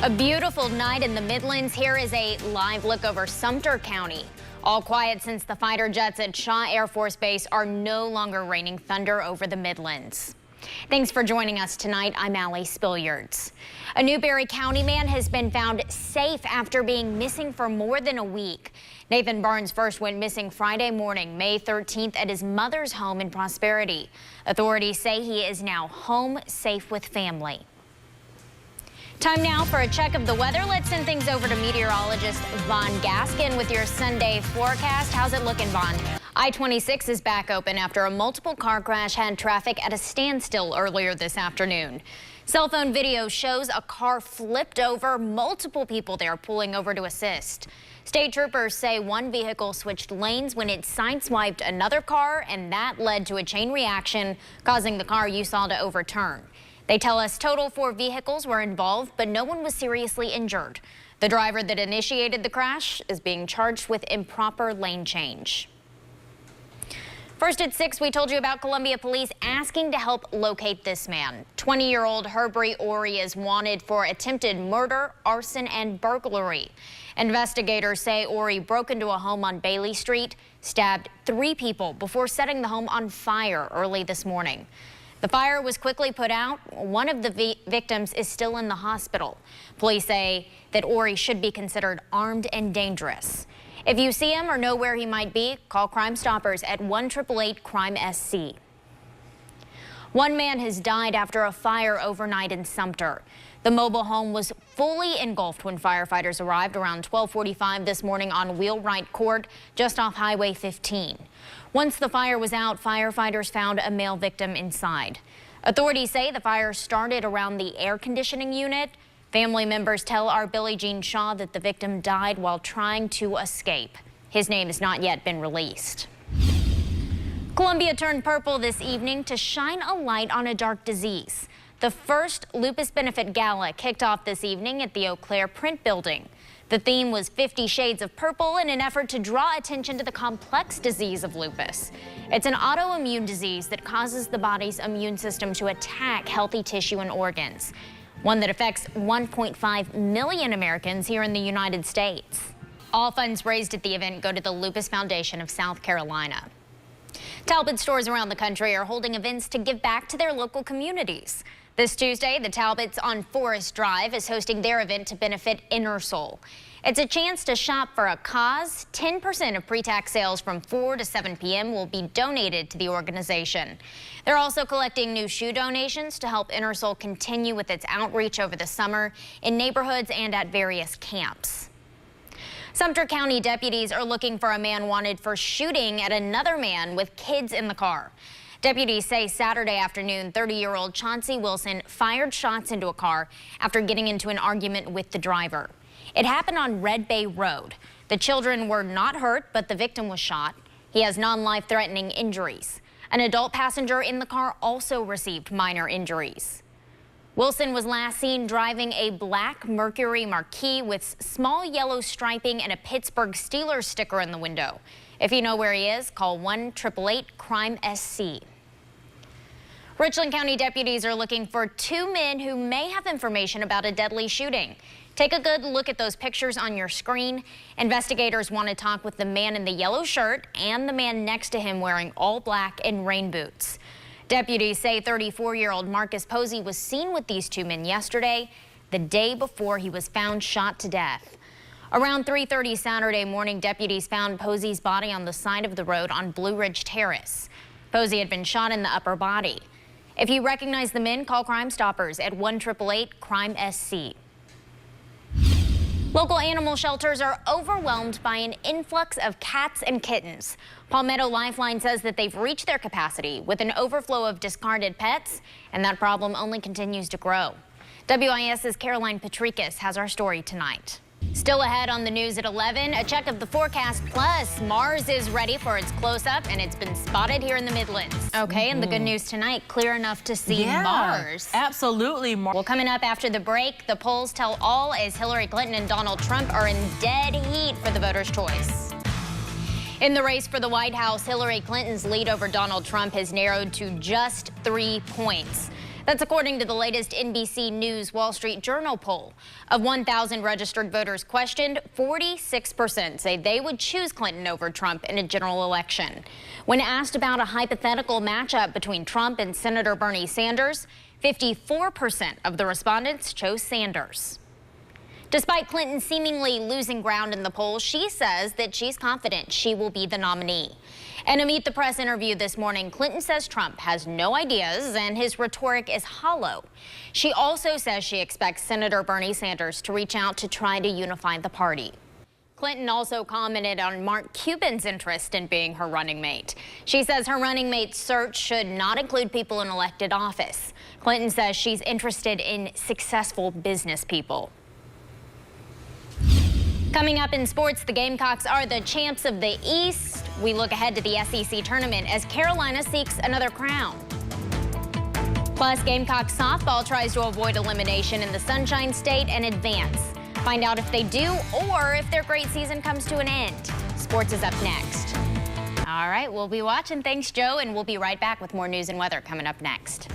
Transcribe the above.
A beautiful night in the Midlands. Here is a live look over Sumter County. All quiet since the fighter jets at Shaw Air Force Base are no longer raining thunder over the Midlands. Thanks for joining us tonight. I'm Allie Spilliards. A Newberry County man has been found safe after being missing for more than a week. Nathan Barnes first went missing Friday morning, May 13th, at his mother's home in Prosperity. Authorities say he is now home safe with family. Time now for a check of the weather. Let's send things over to meteorologist Vaughn Gaskin with your Sunday forecast. How's it looking, Vaughn? I-26 is back open after a multiple car crash had traffic at a standstill earlier this afternoon. Cell phone video shows a car flipped over, multiple people there pulling over to assist. State troopers say one vehicle switched lanes when it sideswiped another car, and that led to a chain reaction, causing the car you saw to overturn. They tell us total 4 vehicles were involved, but no one was seriously injured. The driver that initiated the crash is being charged with improper lane change. First at 6, we told you about Columbia police asking to help locate this man. 20-year-old Herbert Ori is wanted for attempted murder, arson, and burglary. Investigators say Ori broke into a home on Bailey Street, stabbed 3 people before setting the home on fire early this morning. The fire was quickly put out. One of the victims is still in the hospital. Police say that Ori should be considered armed and dangerous. If you see him or know where he might be, call Crime Stoppers at 1-888-CRIME-SC. One man has died after a fire overnight in Sumter. The mobile home was fully engulfed when firefighters arrived around 12:45 this morning on Wheelwright Court, just off Highway 15. Once the fire was out, firefighters found a male victim inside. Authorities say the fire started around the air conditioning unit. Family members tell our Billie Jean Shaw that the victim died while trying to escape. His name has not yet been released. Columbia turned purple this evening to shine a light on a dark disease. The first Lupus Benefit Gala kicked off this evening at the Eau Claire Print Building. The theme was 50 Shades of Purple in an effort to draw attention to the complex disease of lupus. It's an autoimmune disease that causes the body's immune system to attack healthy tissue and organs, one that affects 1.5 million Americans here in the United States. All funds raised at the event go to the Lupus Foundation of South Carolina. Talbot stores around the country are holding events to give back to their local communities. This Tuesday, the Talbots on Forest Drive is hosting their event to benefit Inner Soul. It's a chance to shop for a cause. 10% of pre-tax sales from 4 to 7 p.m. will be donated to the organization. They're also collecting new shoe donations to help Inner Soul continue with its outreach over the summer in neighborhoods and at various camps. Sumter County deputies are looking for a man wanted for shooting at another man with kids in the car. Deputies say Saturday afternoon, 30-year-old Chauncey Wilson fired shots into a car after getting into an argument with the driver. It happened on Red Bay Road. The children were not hurt, but the victim was shot. He has non-life-threatening injuries. An adult passenger in the car also received minor injuries. Wilson was last seen driving a black Mercury Marquis with small yellow striping and a Pittsburgh Steelers sticker in the window. If you know where he is, call 1-888-CRIME-SC. Richland County deputies are looking for 2 men who may have information about a deadly shooting. Take a good look at those pictures on your screen. Investigators want to talk with the man in the yellow shirt and the man next to him wearing all black and rain boots. Deputies say 34-year-old Marcus Posey was seen with these 2 men yesterday, the day before he was found shot to death. Around 3:30 Saturday morning, deputies found Posey's body on the side of the road on Blue Ridge Terrace. Posey had been shot in the upper body. If you recognize the men, call Crime Stoppers at 1-888-CRIME-SC. Local animal shelters are overwhelmed by an influx of cats and kittens. Palmetto Lifeline says that they've reached their capacity with an overflow of discarded pets, and that problem only continues to grow. WIS's Caroline Patricus has our story tonight. Still ahead on the news at 11, a check of the forecast. Plus, Mars is ready for its close-up, and it's been spotted here in the Midlands. Okay, and the good news tonight, clear enough to see Mars. Absolutely. Well, coming up after the break, the polls tell all as Hillary Clinton and Donald Trump are in dead heat for the voters' choice. In the race for the White House, Hillary Clinton's lead over Donald Trump has narrowed to just 3 points. That's according to the latest NBC News Wall Street Journal poll. Of 1,000 registered voters questioned, 46% say they would choose Clinton over Trump in a general election. When asked about a hypothetical matchup between Trump and Senator Bernie Sanders, 54% of the respondents chose Sanders. Despite Clinton seemingly losing ground in the polls, she says that she's confident she will be the nominee. In a Meet the Press interview this morning, Clinton says Trump has no ideas and his rhetoric is hollow. She also says she expects Senator Bernie Sanders to reach out to try to unify the party. Clinton also commented on Mark Cuban's interest in being her running mate. She says her running mate search should not include people in elected office. Clinton says she's interested in successful business people. Coming up in sports, the Gamecocks are the champs of the East. We look ahead to the SEC tournament as Carolina seeks another crown. Plus, Gamecock softball tries to avoid elimination in the Sunshine State and advance. Find out if they do or if their great season comes to an end. Sports is up next. All right, we'll be watching. Thanks, Joe, and we'll be right back with more news and weather coming up next.